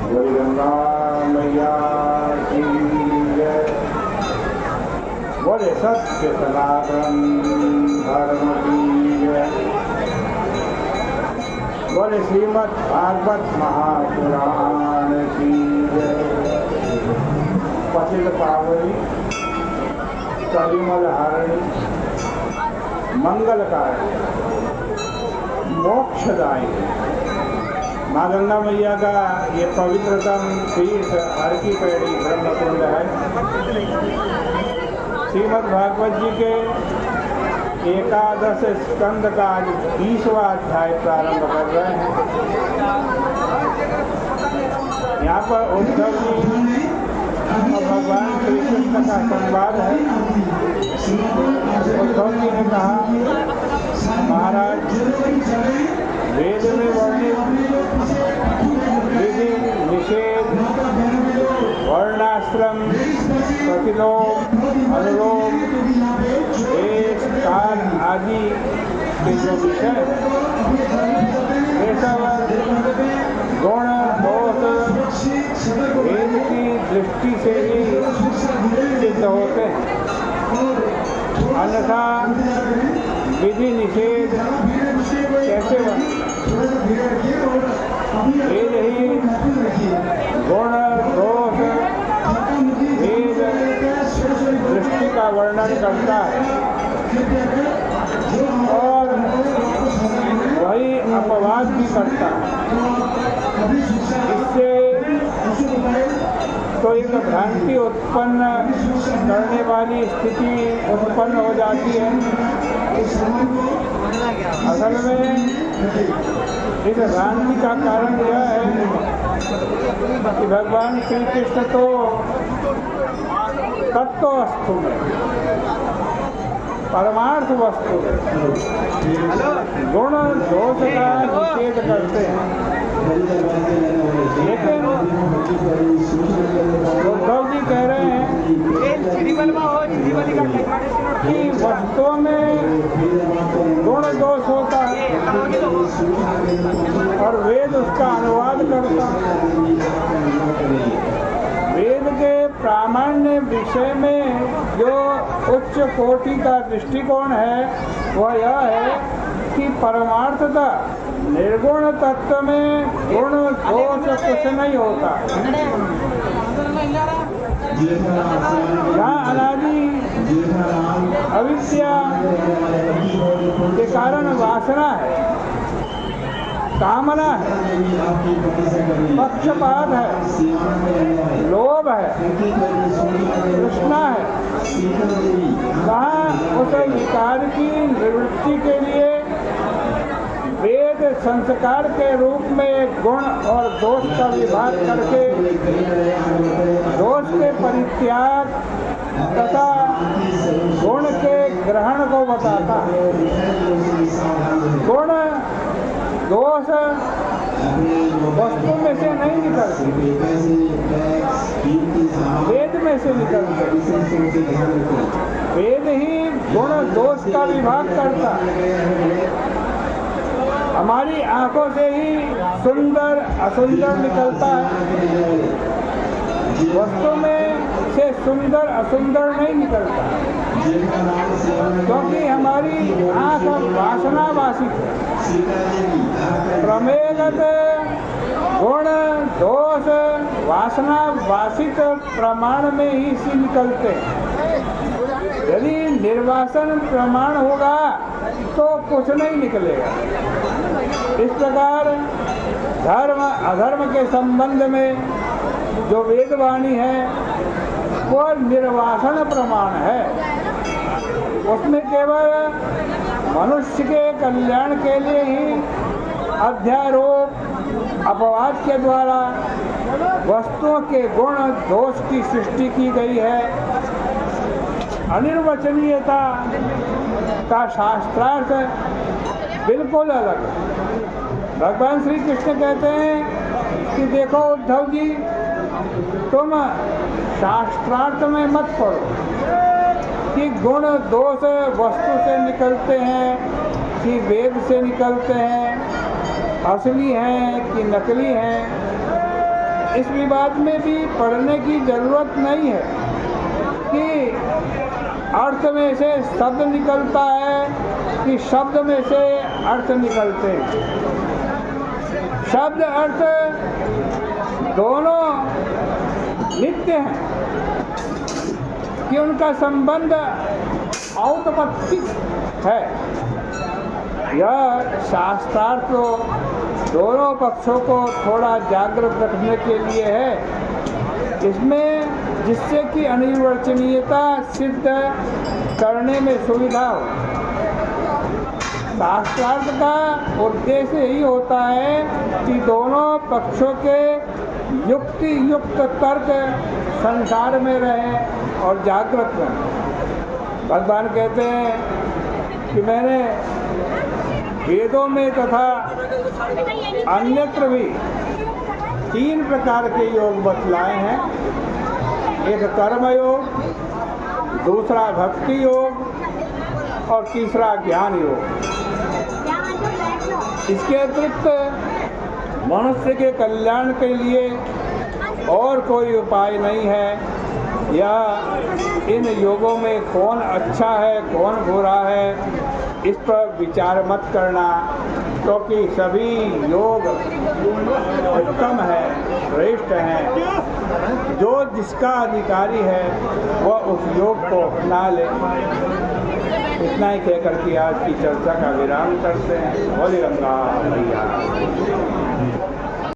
बोल गंगा मैया की जय। बोले सत्य सनातन धर्म की जय। बोले श्रीमद् भागवत महापुराण की जय। पतित पावनी कलिमल हारिणी मंगलकारी मोक्षदायी माँ गंगा मैया का ये पवित्रतम तीर्थ हर की पैड़ी ब्रह्मकुंड है। श्रीमद् भागवत जी के एकादश स्कंद का आज 20वां अध्याय प्रारंभ कर रहे हैं। यहाँ पर उद्धव जी और भगवान श्री कृष्ण का संवाद है। उद्धव जी ने कहा, महाराज वेद में वर्णित विधि निषेध वर्णाश्रम प्रतिलोम अनुलोम देश काल आदि के जो विषय वे सब गुण दोष वेद की दृष्टि से ही सिद्ध होते हैं। अन्यथा विधि निषेध कैसे बने? वेद ही गुण दोष वेद दृष्टि का वर्णन करता है और वही अपवाद भी करता है। इससे तो एक भ्रांति उत्पन्न करने वाली स्थिति उत्पन्न हो जाती है। असल में इस भ्रांति का कारण यह है कि भगवान श्री कृष्ण तो तत्व वस्तु में परमार्थ वस्तु गुण दोष का निषेध करते हैं। लेकिन उद्धव जी कह रहे हैं कि वस्तुओं में गुण दोष होता है और वेद उसका अनुवाद करता है। वेद के प्रामाण्य विषय में जो उच्च कोटि का दृष्टिकोण है वह यह है कि परमार्थता निर्गुण तत्व में गुण दोष कुछ नहीं होता। यहाँ अनादि अविद्या के कारण वासना है, कामना है, पक्षपात है, लोभ है, तृष्णा है। वहाँ उस विकार की निवृत्ति के लिए वेद संस्कार के रूप में गुण और दोष का विभाग करके दोष के परित्याग तथा गुण के ग्रहण को बताता है। गुण दोष वस्तु में से नहीं निकलते, वेद में से निकलते। वेद ही गुण दोष का विभाग करता है। हमारी आंखों से ही सुंदर असुंदर निकलता है, वस्तु में से सुंदर असुंदर नहीं निकलता, क्योंकि हमारी आंख वासना वासित है। प्रमेयगत गुण दोष वासना वासित प्रमाण में ही सी निकलते हैं। यदि निर्वासन प्रमाण होगा तो कुछ नहीं निकलेगा। इस प्रकार धर्म अधर्म के संबंध में जो वेदवाणी है वह निर्वासन प्रमाण है। उसमें केवल मनुष्य के कल्याण के लिए ही अध्यारोप अपवाद के द्वारा वस्तुओं के गुण दोष की सृष्टि की गई है। अनिर्वचनीयता का शास्त्रार्थ बिल्कुल अलग है। भगवान श्री कृष्ण कहते हैं कि देखो उद्धव जी, तुम शास्त्रार्थ में मत पढ़ो कि गुण दोष वस्तु से निकलते हैं कि वेद से निकलते हैं, असली हैं कि नकली हैं। इस विवाद में भी पढ़ने की जरूरत नहीं है कि अर्थ में से शब्द निकलता है कि शब्द में से अर्थ निकलते हैं। शब्द अर्थ दोनों नित्य हैं कि उनका संबंध औतपत्तिक है। यह शास्त्रार्थ दोनों पक्षों को थोड़ा जागृत रखने के लिए है, इसमें जिससे कि अनिर्वचनीयता सिद्ध करने में सुविधा हो। शास्त्रार्थ का उद्देश्य यही होता है कि दोनों पक्षों के युक्ति युक्त तर्क संसार में रहें और जागृत रहें। भगवान कहते हैं कि मैंने वेदों में तथा अन्यत्र भी 3 प्रकार के योग बतलाए हैं। एक कर्म योग, दूसरा भक्ति योग और तीसरा ज्ञान योग। इसके अतिरिक्त मनुष्य के कल्याण के लिए और कोई उपाय नहीं है। या इन योगों में कौन अच्छा है कौन बुरा है इस पर विचार मत करना, क्योंकि सभी योग उत्तम है, श्रेष्ठ हैं। जो जिसका अधिकारी है वह उस योग को अपना ले। इतना ही कहकर के आज की चर्चा का विराम करते हैं। बोले गंगा मैया।